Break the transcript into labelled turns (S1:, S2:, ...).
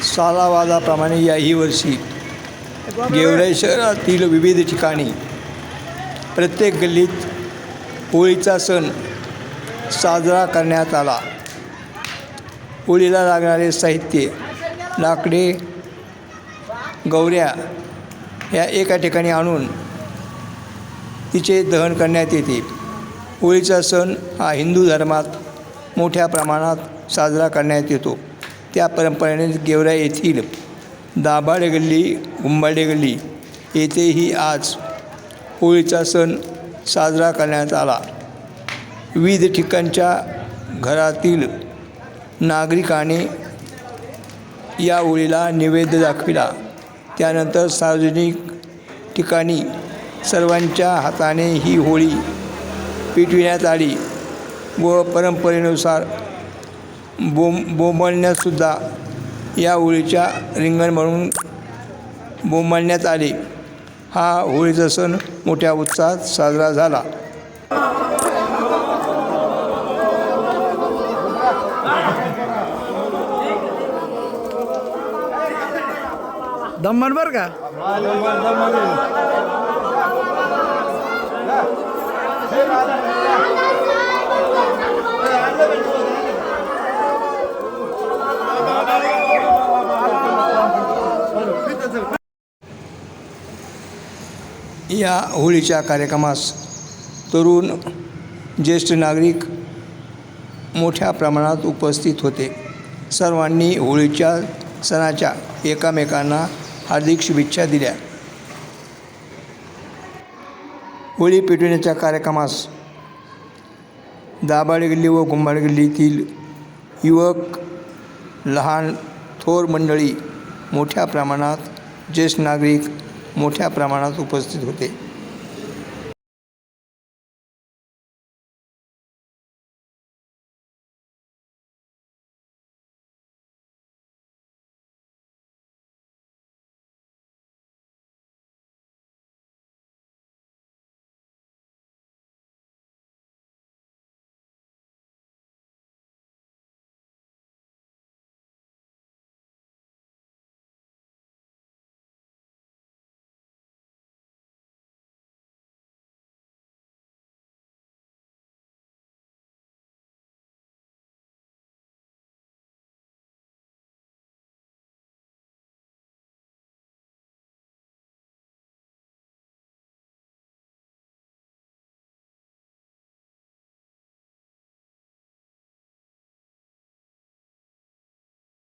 S1: सालावादाप्रमाणे याही वर्षी गेवराई शहरातील विविध ठिकाणी प्रत्येक गल्लीत होळीचा सण साजरा करण्यात आला. होळीला लागणारे साहित्य लाकडे, गौऱ्या या एका ठिकाणी आणून तिचे दहन करण्यात येते. होळीचा सण हा हिंदू धर्मात मोठ्या प्रमाणात साजरा करण्यात येतो. त्या परंपरेने गेवराई येथील दाभाडे गल्ली, गुंबाडे गल्ली येथेही आज होळीचा सण साजरा करण्यात आला. विविध ठिकाणच्या घरातील नागरिकाने या होळीला नैवेद्य दाखविला. त्यानंतर सार्वजनिक ठिकाणी सर्वांच्या हाताने ही होळी पेटविण्यात आली व परंपरेनुसार बोंबलण्यातसुद्धा या होळीच्या रिंगण म्हणून बोंबलण्यात आले. हा होळीचा सण मोठ्या उत्साहात साजरा झाला.
S2: दमन बर का
S1: या होळीच्या कार्यक्रमास तरुण, ज्येष्ठ नागरिक मोठ्या प्रमाणात उपस्थित होते. सर्वांनी होळीच्या सणाच्या एकमेकांना हार्दिक शुभेच्छा दिल्या. होळी पेटविण्याच्या कार्यक्रमास दाभाडे गल्ली व गुंबाडे गल्लीतील युवक, लहान थोर मंडळी मोठ्या प्रमाणात, ज्येष्ठ नागरिक मोठ्या प्रमाणात उपस्थित होते.